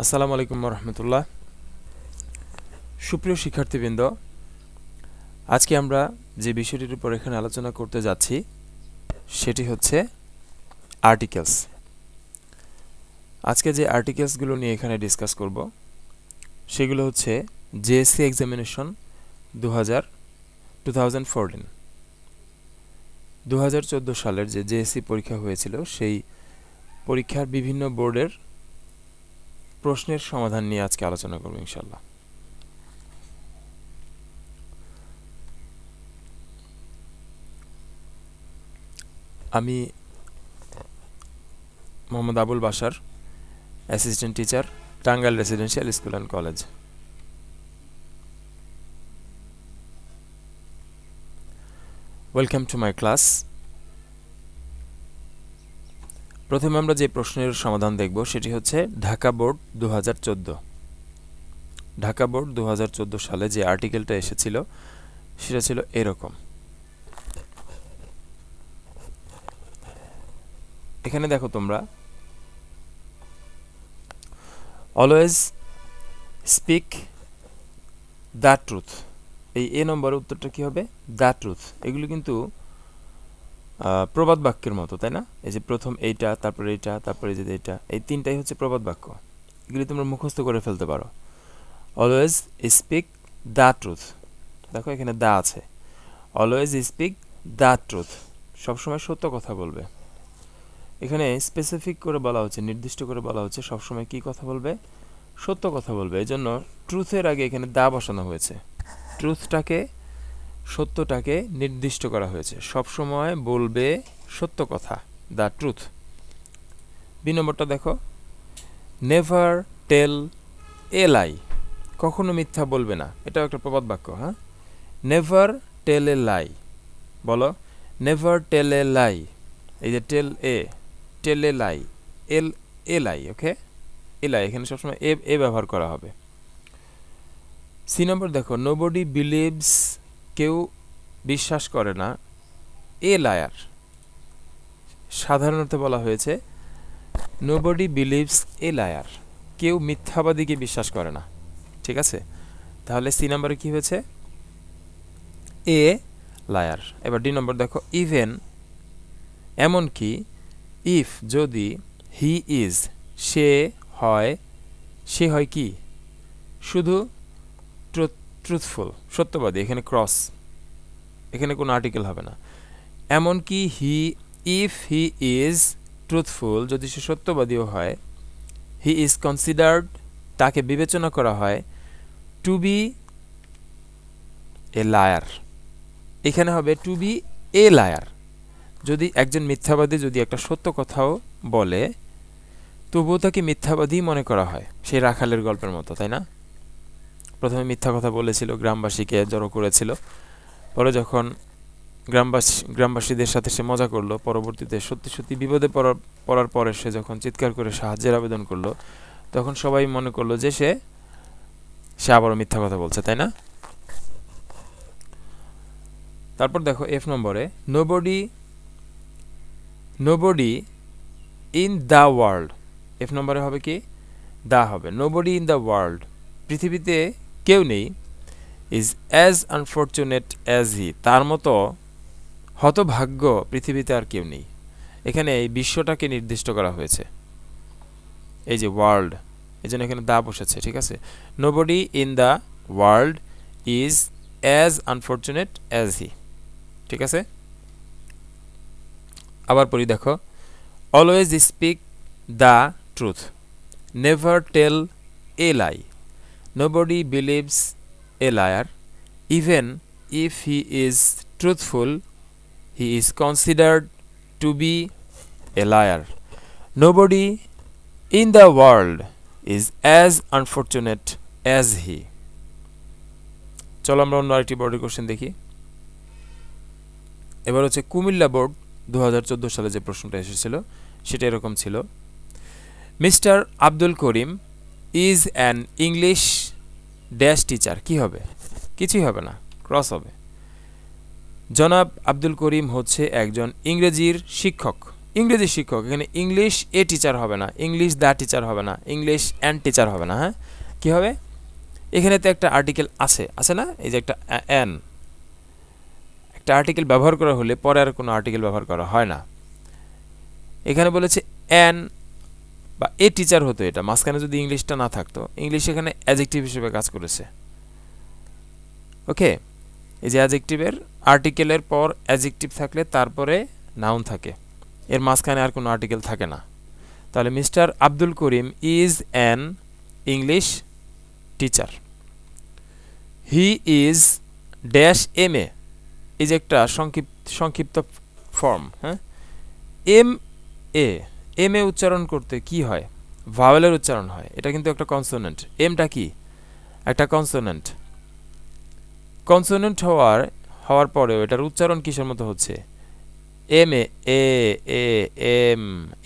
আসসালামু আলাইকুম রহমতুল্লাহ। সুপ্রিয় শিক্ষার্থীবৃন্দ, আজকে আমরা যে বিষয়টির উপর এখানে আলোচনা করতে যাচ্ছি সেটি হচ্ছে আর্টিকেলস। আজকে যে আর্টিকেলসগুলো নিয়ে এখানে ডিসকাস করব সেগুলো হচ্ছে জেএসসি এক্সামিনেশন 2014 2014 সালের যে জেএসসি পরীক্ষা হয়েছিল সেই পরীক্ষার বিভিন্ন বোর্ডের প্রশ্নের সমাধান নিয়ে আজকে আলোচনা করব ইনশাআল্লাহ। আমি Mohammad Abul Bashar, assistant teacher, Tangail residential school and college. Welcome to my class. প্রথমে আমরা যে প্রশ্নের সমাধান দেখব সেটি হচ্ছে ঢাকা বোর্ড 2014। ঢাকা বোর্ড 2014 সালে যে আর্টিকেলটা এসেছিল সেটা ছিল এরকম। এখানে দেখো তোমরা, অলওয়েজ স্পিক দ্য ট্রুথ। এই এ নম্বরের উত্তরটা কি হবে? The truth. এগুলো কিন্তু প্রবাদ বাক্যের মতো, তাই না? এই যে প্রথম এইটা, তারপরে এইটা, তারপরে যে এইটা, এই তিনটাই হচ্ছে প্রবাদ বাক্য। এগুলি তোমরা মুখস্থ করে ফেলতে পারো। Always speak the truth. দেখো এখানে দা আছে। অলওয়েজ স্পিক দ্য ট্রুথ, সবসময় সত্য কথা বলবে। এখানে স্পেসিফিক করে বলা হচ্ছে, নির্দিষ্ট করে বলা হচ্ছে সবসময় কি কথা বলবে? সত্য কথা বলবে। এই জন্য ট্রুথের আগে এখানে দা বসানো হয়েছে। ট্রুথটাকে, সত্যটাকে নির্দিষ্ট করা হয়েছে। সবসময় বলবে সত্য কথা, দ্য ট্রুথ। বি নম্বরটা দেখো, নেভার টেল এ লাই। কখনো মিথ্যা বলবে না, এটাও একটা প্রবাদ বাক্য। হ্যাঁ, নেভার টেল এ লাই। বলো, নেভার টেল এ লাই। এই যে টেল এ, টেল এ লাই, এ লাই, ওকে? এ লাই, এখানে সবসময় এ ব্যবহার করা হবে। সি নম্বর দেখো, নোবডি বিলিভস। কেউ বিশ্বাস করে না এ লায়ার। সাধারণত বলা হয়েছে নোবডি বিলিভস এ লায়ার। কেউ মিথ্যাবাদীকে বিশ্বাস করে না। ঠিক আছে, তাহলে সি নম্বরে কি হয়েছে? A liar. এবার ডি নম্বর দেখো, ইভেন, এমনকি, ইফ, যদি, হি ইজ, সে হয়, সে হয় কি? শুধু ট্রুথফুল, সত্যবাদী। এখানে ক্রস, এখানে কোনো আর্টিকেল হবে না। এমনকি ইফ হি ইজ ট্রুথফুল, যদি সে সত্যবাদীও হয়, হি ইজ কনসিডার্ড, তাকে বিবেচনা করা হয়, টু বি এ লায়ার। এখানে হবে টু বি এ লায়ার। যদি একজন মিথ্যাবাদী যদি একটা সত্য কথাও বলে, তবুও তাকে মিথ্যাবাদী মনে করা হয়। সেই রাখালের গল্পের মতো, তাই না? প্রথমে মিথ্যা কথা বলেছিল, গ্রামবাসীকে জড়ো করেছিল। পরে যখন গ্রামবাসীদের সাথে সে মজা করলো, পরবর্তীতে সত্যি সত্যি বিপদে পড়ার পরে সে যখন চিৎকার করে সাহায্যের আবেদন করলো, তখন সবাই মনে করলো যে সে আবারও মিথ্যা কথা বলছে, তাই না? তারপর দেখো এফ নম্বরে, nobody in the world. F নম্বরে হবে কি? দা হবে। নোবডি ইন দ্য ওয়ার্ল্ড, পৃথিবীতে কেউ নেই, ইজ অ্যাজ আনফর্চুনেট অ্যাজ হি, তার মতো হতভাগ্য পৃথিবীতে আর কেউ নেই। এখানে এই বিশ্বটাকে নির্দিষ্ট করা হয়েছে, এই যে ওয়ার্ল্ড, এই জন্য এখানে দা বসেছে। ঠিক আছে, nobody in the world is as unfortunate as he. ঠিক আছে, আবার পড়ি দেখো, always speak the truth, never tell a lie, nobody believes a liar, even if he is truthful, he is considered to be a liar, nobody in the world is as unfortunate as he. চলো আমরা অন্য আরেকটি বোর্ডের question দেখি। এবার হচ্ছে Comilla board 2014 সালে যে প্রশ্নটা এসেছিল সেটা এরকম ছিল, mister Abdul Karim is an English dash teacher. কি হবে? কিছুই হবে না, ক্রস হবে। জনাব আব্দুল করিম হচ্ছে একজন ইংরেজির শিক্ষক। ইংরেজি শিক্ষক, এখানে ইংলিশ এ টিচার হবে না, ইংলিশ দ্য টিচার হবে না, ইংলিশ অ্যান্ড টিচার হবে না। হ্যাঁ, কী হবে? এখানে তো একটা আর্টিকেল আছে, আছে না? এই যে একটা অ্যান, একটা আর্টিকেল ব্যবহার করা হলে পরে আর কোনো আর্টিকেল ব্যবহার করা হয় না। এখানে বলেছে অ্যান বা এ টিচার হতো, এটা মাঝখানে যদি ইংলিশটা না থাকতো, ইংলিশ এখানে অ্যাডজেক্টিভ হিসেবে কাজ করেছে। ওকে, এই যে অ্যাডজেক্টিভের আর্টিকেলের পর অ্যাডজেক্টিভ থাকলে তারপরে নাউন থাকে, এর মাঝখানে আর কোনো আর্টিকেল থাকে না। তাহলে mister Abdul Karim is an English teacher. He is dash M A, এই যে একটা সংক্ষিপ্ত ফর্ম। হ্যাঁ, এম এ, এম এ উচ্চারণ করতে কি হয়? ভাওয়েলের উচ্চারণ হয়, এটা কিন্তু একটা কনসোনেন্ট। এমটা কি? একটা কনসোনেন্ট। কনসোনেন্ট হওয়ার পরেও এটার উচ্চারণ কিসের মতো হচ্ছে? M A, A A M,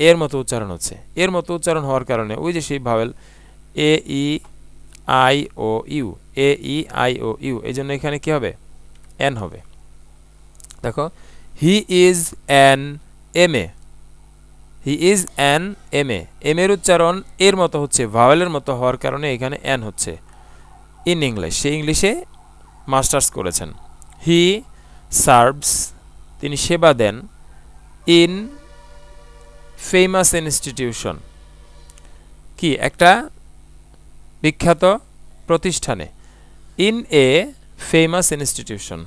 এর মতো উচ্চারণ হচ্ছে। এর মতো উচ্চারণ হওয়ার কারণে ওই যে সেই vowel A E I O U, A E I O U, এই জন্য এখানে কি হবে? এন হবে। দেখো, he is an M A, he is an M A, M এর উচ্চারণ এর মতো হচ্ছে, ভাওয়েলের মতো হওয়ার কারণে এখানে এন হচ্ছে। ইন ইংলিশ, সে ইংলিশে মাস্টার্স করেছেন। হি সার্ভস, তিনি সেবা দেন। ইন ফেমাস ইনস্টিটিউশন, কি একটা বিখ্যাত প্রতিষ্ঠানে। ইন এ ফেমাস ইনস্টিটিউশন,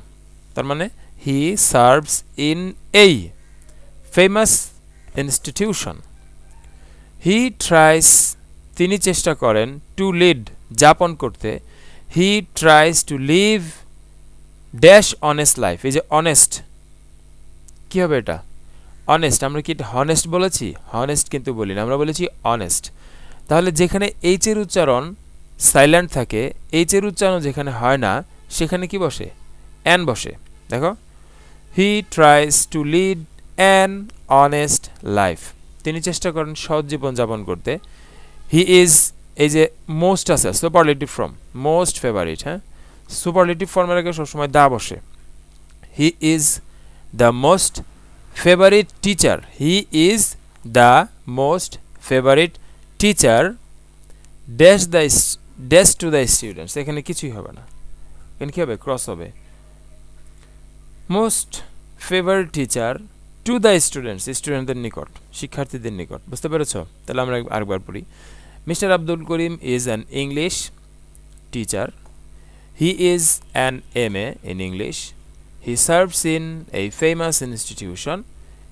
তার মানে he serves in a famous institution. He tries, তিনি চেষ্টা করেন। টু লিড, যাপন করতে। He tries to live dash honest life, এই যে অনেস্ট, কি হবে এটা? অনেস্ট। আমরা কি হনেস্ট বলেছি? হনেস্ট কিন্তু বলি না, আমরা বলেছি অনেস্ট। তাহলে যেখানে এইচ এর উচ্চারণ সাইলেন্ট থাকে, এইচ এর উচ্চারণ যেখানে হয় না, সেখানে কি বসে? অ্যান বসে। দেখো, হি tries to lead an honest life, তিনি চেষ্টা করেন সৎ জীবন যাপন করতে। হি ইজ, এই যে মোস্ট আছে, সুপারলেটিভ ফর্ম, মোস্ট ফেভারিট। হ্যাঁ, সুপারলেটিভ ফর্মের আগে সবসময় দা বসে। হি is the most favourite teacher, he is the most favourite teacher dash two the students, এখানে কিছুই হবে না, এখানে কি হবে? ক্রস হবে। Most favourite teacher to the students, স্টুডেন্টদের নিকট, শিক্ষার্থীদের নিকট। বুঝতে পেরেছ? তাহলে আমরা আরেকবার পড়ি। Mister Abdul Karim is an English teacher. He is an M A in English. He serves in a famous institution.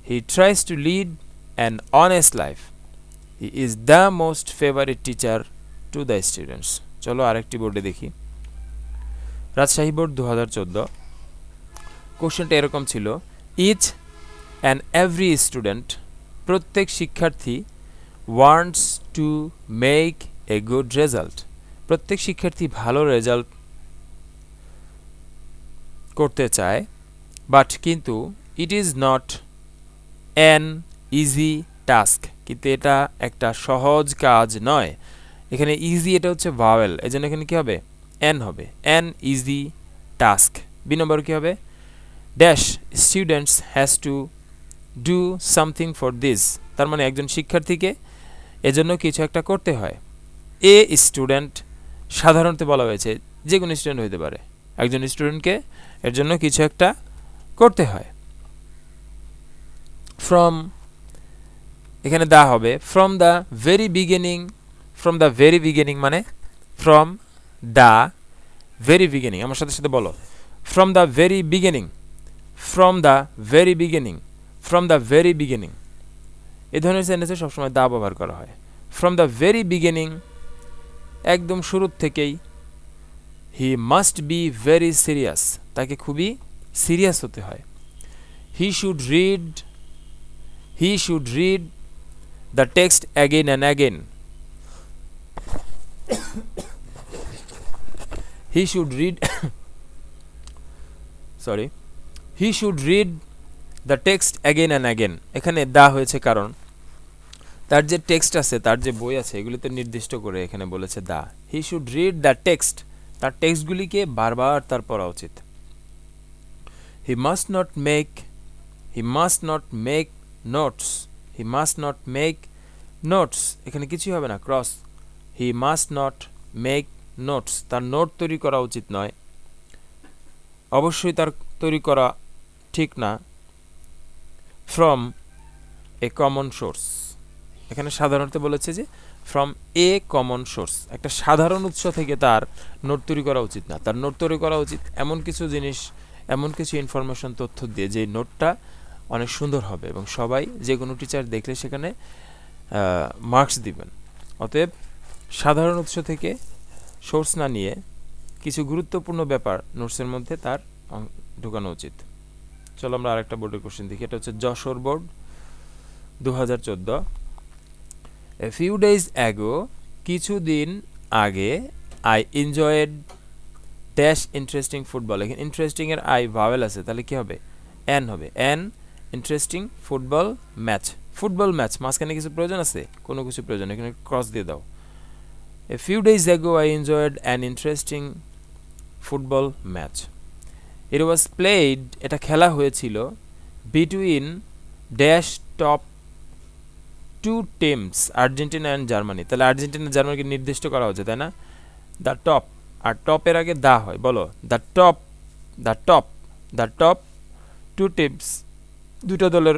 He tries to lead an honest life. He is the most favourite teacher to the students. চলো আরেকটি বোর্ডে দেখি। Rajshahi board 2014। কোশ্চেনটা এরকম ছিল, each and every student, প্রত্যেক শিক্ষার্থী, wants to make a good result, প্রত্যেক শিক্ষার্থী ভালো রেজাল্ট করতে চায়। বাট, কিন্তু, it is not an easy task, কিন্তু এটা একটা সহজ কাজ নয়। এখানে ইজি, এটা হচ্ছে ভাওয়েল, এই জন্য এখানে কী হবে? অ্যান হবে। An easy task. বি নম্বর কী হবে? Dash students has to do something for this, তার মানে একজন শিক্ষার্থীকে এজন্য কিছু একটা করতে হয়। এ স্টুডেন্ট, সাধারণত বলা হয়েছে, যে কোনো স্টুডেন্ট হইতে পারে, একজন স্টুডেন্টকে এর জন্য কিছু একটা করতে হয়। ফ্রম, এখানে দা হবে। From the very beginning, from the very beginning মানে ফ্রম দ্য ভেরি বিগিনিং, আমার সাথে সাথে বলো, from the very beginning, from the very beginning, from the very beginning, এই ধরনের সেন্টেন্সে সবসময় দা ব্যবহার করা হয়। ফ্রম দ্য ভেরি বিগিনিং, একদম শুরুর থেকেই। He must be very serious, তাকে খুবই সিরিয়াস হতে হয়। হি should read, he should read the text again and again, he should read sorry he should read the text again and again, এখানে দা হয়েছে কারণ তার যে টেক্সট আছে, তার যে বই আছে, এগুলিতে নির্দিষ্ট করে এখানে বলেছে দা। He should read the text, তার টেক্সটগুলিকে বারবার তার পড়া উচিত। He must not make notes he must not make notes, এখানে কিছুই হবে না, cross. He must not make notes, তার নোট তৈরি করা উচিত নয়, অবশ্যই তার তৈরি করা ঠিক না। ফ্রম এ কমন সোর্স, এখানে সাধারণত বলেছে যে ফ্রম এ কমন সোর্স, একটা সাধারণ উৎস থেকে তার নোট তৈরি করা উচিত না, তার নোট তৈরি করা উচিত এমন কিছু জিনিস, এমন কিছু ইনফরমেশন, তথ্য দিয়ে যে নোটটা অনেক সুন্দর হবে এবং সবাই, যে কোনো টিচার দেখলে সেখানে মার্কস দিবেন। অতএব সাধারণ উৎস থেকে সোর্স না নিয়ে কিছু গুরুত্বপূর্ণ ব্যাপার নোটসের মধ্যে তার ঢোকানো উচিত। চলো আমরা আরেকটা বোর্ডের কোশ্চেন দেখি। এটা হচ্ছে Jessore board 2014। A few days ago, কিছুদিন আগে, I enjoyed dash interesting football, এখানে ইন্টারেস্টিং এর আই ভাওয়েল আছে, তাহলে কি হবে? এন হবে। N interesting football match, football match, মাঝখানে কিছু প্রয়োজন আছে? কোনো কিছু প্রয়োজন, এখানে ক্রস দিয়ে দাও। A few days ago, I enjoyed an interesting football match. It was played, এটা খেলা হয়েছিল, between dash top two teams, Argentina and Germany. তাহলে আর্জেন্টিনা জার্মানিকে নির্দিষ্ট করা হচ্ছে, তাই না? দ্য টপ, আর টপের আগে দা হয়, বলো the top, the top, the top two teams, দুটো দলের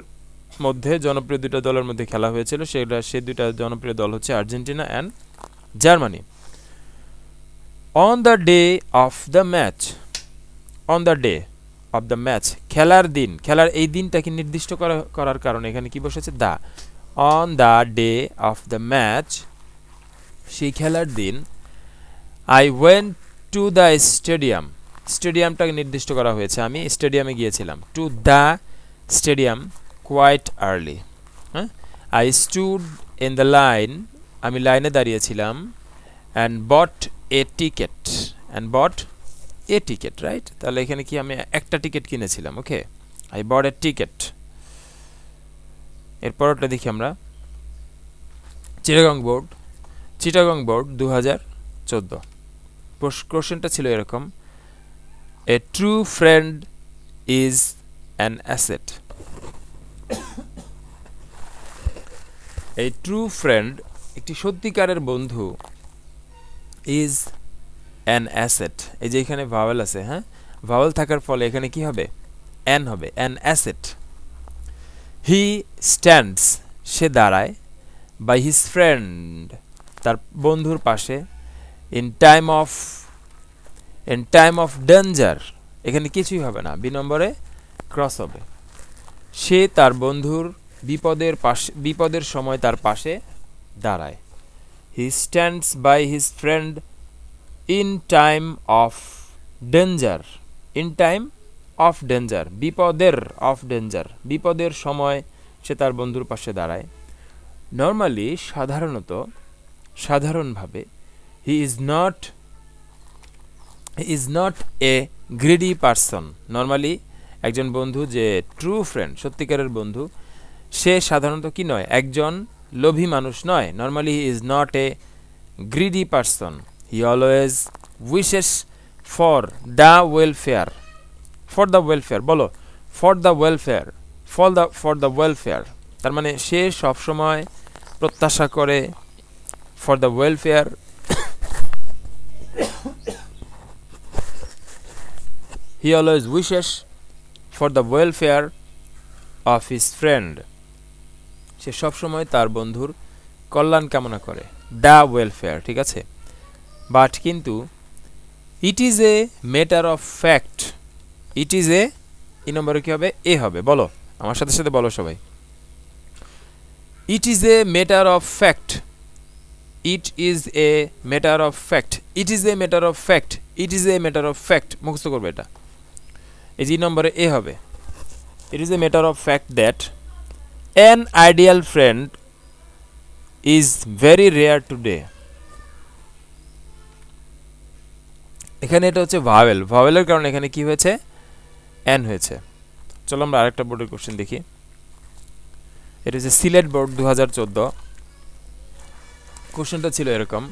মধ্যে, জনপ্রিয় দুটো দলের মধ্যে খেলা হয়েছিল, সেগুলো, সেই দুটা জনপ্রিয় দল হচ্ছে Argentina and Germany. On the day of the match, on the day of the match, খেলার দিন, খেলার এই দিনটাকে নির্দিষ্ট করার কারণে এখানে কি বসেছে? দা। On the day of the match, সেই খেলার দিন, I went to the stadium, স্টেডিয়ামটাকে নির্দিষ্ট করা হয়েছে, আমি স্টেডিয়ামে গিয়েছিলাম। To the stadium quite early, হ্যাঁ। I stood in the line, আমি লাইনে দাঁড়িয়েছিলাম। And bought a ticket, and bought a ticket, right? তাহলে এখানে কি আমি একটা টিকিট কিনেছিলাম, ওকে। I bought a ticket. এরপরটা দেখি আমরা, চিটাগং বোর্ড, চিটাগং বোর্ড 2014। কোশ্চেনটা ছিল এরকম, a true friend is an asset. এই ট্রু ফ্রেন্ড, একটি সত্যিকারের বন্ধু, ইজ অ্যান অ্যাসেট, এই যে এখানে ভাওয়েল আছে, হ্যাঁ, ভাওয়েল থাকার ফলে এখানে কি হবে? অ্যান হবে, অ্যান অ্যাসেট। হি স্ট্যান্ডস, সে দাঁড়ায়, বাই হিজ ফ্রেন্ড, তার বন্ধুর পাশে, in time of, in time of danger, এখানে কিছুই হবে না, বি নম্বরে ক্রস হবে। সে তার বন্ধুর বিপদের পাশে, বিপদের সময় তার পাশে দাঁড়ায়। He stands by his friend in time of danger, in time of danger, বিপদের, অফ ডেঞ্জার, বিপদের সময় সে তার বন্ধুর পাশে দাঁড়ায়। নর্মালি, সাধারণত, সাধারণভাবে, he is not a greedy person. Normally একজন বন্ধু, যে ট্রু ফ্রেন্ড, সত্যিকারের বন্ধু, সে সাধারণত কি নয়? একজন লোভী মানুষ নয়। Normally he is not a greedy person, he always wishes for the welfare, for the welfare, বলো for the welfare, for the welfare, তার মানে সে সবসময় প্রত্যাশা করে for the welfare, he always wishes for the welfare of his friend, সে সবসময় তার বন্ধুর কল্যাণ কামনা করে, দ্য ওয়েলফেয়ার, ঠিক আছে। বাট কিন্তু, it is a matter of fact, it is a, এই নম্বরে কি হবে? এ হবে, বলো আমার সাথে সাথে বলো সবাই, it is a matter of fact, it is a matter of fact, it is a matter of fact, it is a matter of fact, মুখস্থ করবে এটা, এই যে নম্বরে এ হবে। It is a matter of fact that an ideal friend is very rare today. এখানে এটা হচ্ছে ভাওয়েল, ভাওয়েলের কারণে এখানে কি হয়েছে? অ্যান হয়েছে। চলো আমরা আরেকটা বোর্ডের কোশ্চেন দেখি। এটা হচ্ছে সিলেট বোর্ড 2014। কোশ্চেনটা ছিল এরকম,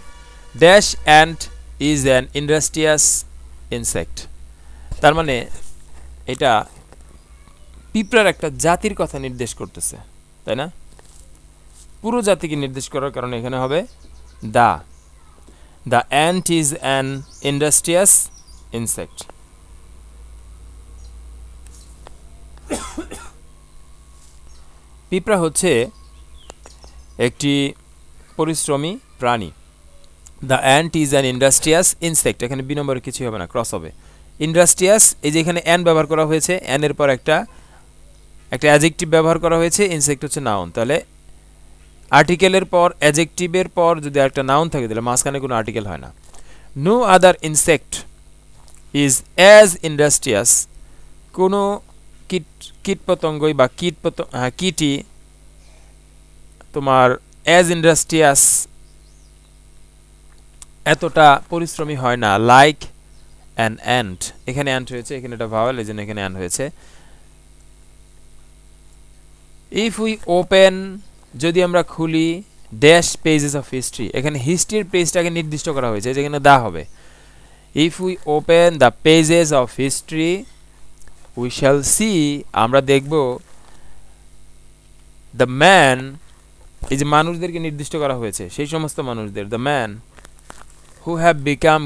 dash ant is an industrious insect. তার মানে এটা পিঁপড়ার একটা জাতির কথা নির্দেশ করতেছে, তাই না? পুরো জাতিকে নির্দেশ করার কারণে এখানে হবে দা। The ant is an industrious insect. পিঁপড়া হচ্ছে একটি পরিশ্রমী প্রাণী। The ant is an industrious insect, এখানে বি নম্বরে কিছু হবে না, ক্রস হবে। ইন্ডাস্ট্রিয়াস, এই যে এখানে অ্যান ব্যবহার করা হয়েছে, অ্যানের পর একটা অ্যাডজেক্টিভ ব্যবহার করা হয়েছে, ইনসেক্ট হচ্ছে নাউন। তাহলে আর্টিকেলের পর অ্যাডজেক্টিভের পর যদি একটা নাউন থাকে তাহলে মাঝখানে কোনো আর্টিকেল হয় না। No other insect is as industrious, কোনো কীটপতঙ্গই বা কীটই তোমার অ্যাজ ইন্ডাস্ট্রিয়াস এতটা পরিশ্রমী হয় না, লাইক অ্যান অ্যান্ট। এখানে অ্যান্ট হয়েছে, এখানে এটা ভাওয়াল, এই জন্য এখানে অ্যান্ট হয়েছে। ইফ উই ওপেন, যদি আমরা খুলি ড্যাশ পেজেস অফ হিস্ট্রি, এখানে হিস্ট্রির পেজটাকে নির্দিষ্ট করা হয়েছে, যেখানে দা হবে। If we open the pages of history we shall see, আমরা দেখব দ্য ম্যান, এই যে মানুষদেরকে নির্দিষ্ট করা হয়েছে, সেই সমস্ত মানুষদের, the man who have become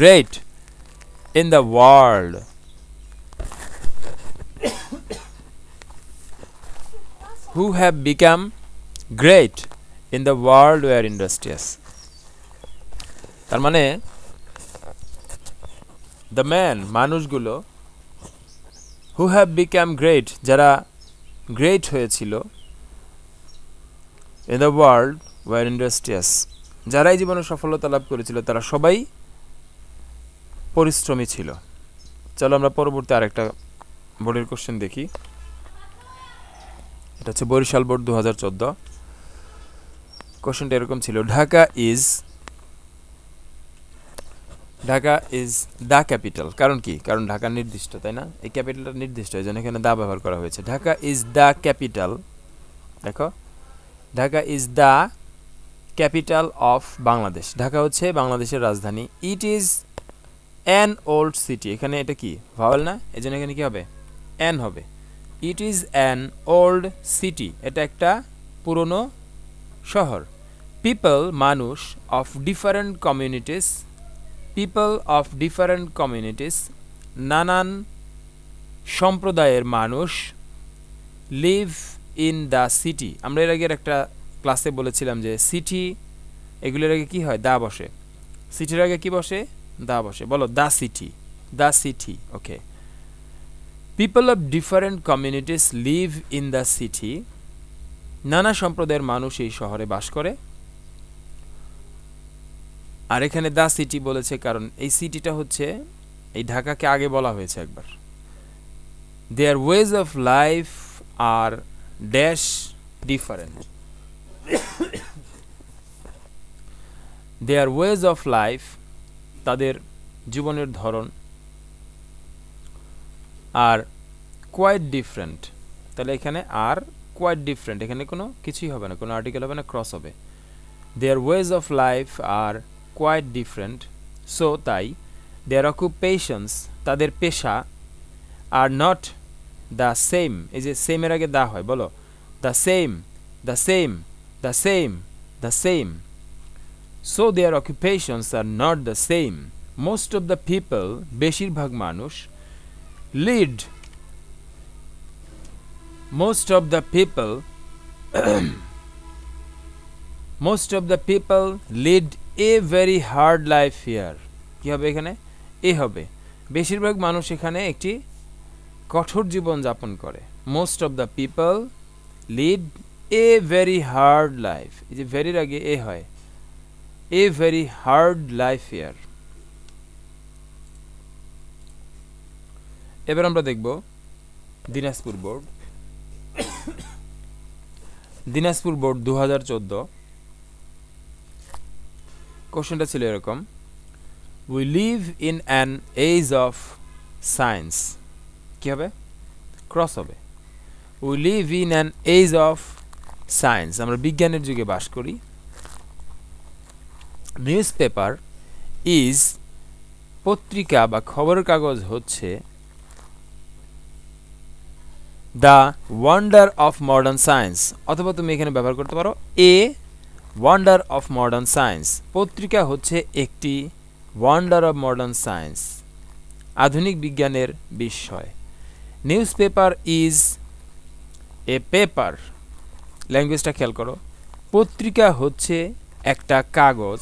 great in the world, who have become great in the world were industrious। তার মানে the man, মানুষগুলো, who have become great, যারা গ্রেট হয়েছিল, in the world were industrious, যারা এই জীবনে সফলতা লাভ করেছিল তারা সবাই পরিশ্রমী ছিল। চলো আমরা পরবর্তী আরেকটা বোর্ডের কোশ্চেন দেখি। এটা হচ্ছে বরিশাল বোর্ড 2014। কোশ্চেনটা এরকম ছিল, ঢাকা ইজ দ্য ক্যাপিটাল। কারণ কি? কারণ ঢাকা নির্দিষ্ট, তাই না? এই ক্যাপিটালটা নির্দিষ্ট, এই জন্য এখানে দা ব্যবহার করা হয়েছে। ঢাকা ইজ দ্য ক্যাপিটাল, দেখো, Dhaka is the capital of Bangladesh, Dhaka হচ্ছে বাংলাদেশের রাজধানী। It is an old city, এখানে এটা কি ভাওয়াল না, এই জন্য এখানে কি হবে? অ্যান হবে। It is an old city, এটা একটা পুরনো শহর। পিপল, মানুষ, of different communities, people of different communities, নানান সম্প্রদায়ের মানুষ, লিভ ইন দ্য সিটি। আমরা এর আগের একটা ক্লাসে বলেছিলাম যে সিটি এগুলোর আগে কি হয়? দা বসে। সিটির আগে কি বসে? দা বসে। বলো the city, the city. Okay, people of different communities live in the city, নানা সম্প্রদায়ের মানুষ এই শহরে বাস করে। আর এখানে দ্য সিটি বলেছে কারণ এই সিটিটা হচ্ছে, এই ঢাকাকে আগে বলা হয়েছে একবার। Their ways of life are dash different, their ways of life, তাদের জীবনের ধরন, আর কোয়াইট ডিফারেন্ট। তাহলে এখানে আর কোয়াইট ডিফারেন্ট, এখানে কোনো কিছুই হবে না, কোনো আর্টিকেল হবে না, ক্রস হবে। Their ways of life are quite different, so তাই দেয়ার অকুপেশনস, তাদের পেশা, আর নট দ্য সেম, এই যে সেমের আগে দা হয়, বলো the same, the same, the same, the same. So their occupations are not the same. Most of the people, বেশিরভাগ মানুষ, lead, most of the people most of the people lead a very hard life here. কি হবে এখানে? এ হবে। বেশিরভাগ মানুষ এখানে একটি কঠোর জীবন যাপন করে। Most of the people lead a very hard life, এই যে ভেরির আগে এ হয়, a very hard life here. এবার আমরা দেখব দিনাজপুর বোর্ড। দিনাজপুর বোর্ড 2014। কোশ্চেনটা ছিল এরকম, we live in an age of science, কি হবে? ক্রস হবে। we live in an age of science, আমরা বিজ্ঞানের যুগে বাস করি। নিউজপেপার ইজ, পত্রিকা বা খবরের কাগজ হচ্ছে, the wonder of modern science, অথবা তুমি এখানে ব্যবহার করতে পারো এ ওয়ান্ডার অফ মডার্ন সায়েন্স। পত্রিকা হচ্ছে একটি ওয়ান্ডার অফ মডার্ন সায়েন্স, আধুনিক বিজ্ঞানের বিস্ময়। News paper is a paper, ল্যাঙ্গুয়েজটা খেয়াল করো। পত্রিকা হচ্ছে একটা কাগজ,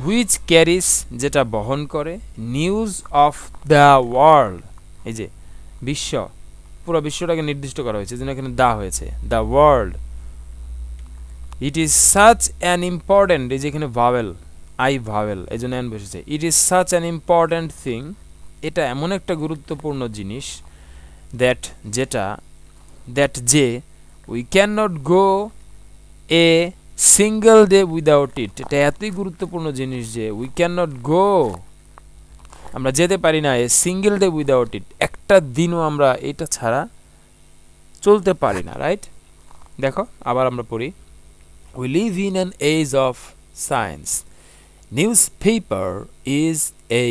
হুইচ ক্যারিস যেটা বহন করে, নিউজ অফ দ্য ওয়ার্ল্ড, এই যে বিশ্ব, পুরো বিশ্বটাকে নির্দিষ্ট করা হয়েছে, যেন এখানে দা হয়েছে, the world. It is such an important, এই যে এখানে ভাওয়েল, আই ভাওয়েল, এই জন্য অ্যান বসেছে। It is such an important thing, এটা এমন একটা গুরুত্বপূর্ণ জিনিস, দ্যাট যেটা, দ্যাট যে, we can not go a single day without it, এটা এতই গুরুত্বপূর্ণ জিনিস যে উই ক্যান নট গো, আমরা যেতে পারি না a single day without it, একটা দিনও আমরা এটা ছাড়া চলতে পারি না, রাইট? দেখো আবার আমরা পড়ি, we live in an age of science, newspaper is a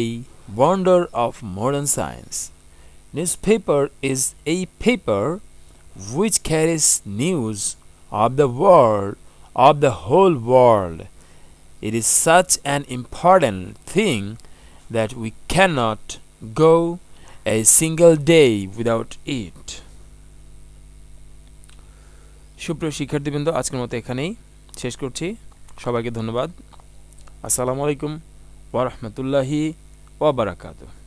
wonder of modern science, newspaper is a paper which carries news of the world, of the whole world. It is such an important thing that we cannot go a single day without it. সুপ্রিয় শিক্ষার্থীবৃন্দ, আজকের মতো এখানেই শেষ করছি। সবাইকে ধন্যবাদ। আসসালামু আলাইকুম ওয়া রাহমাতুল্লাহি ওয়া বারাকাতুহু।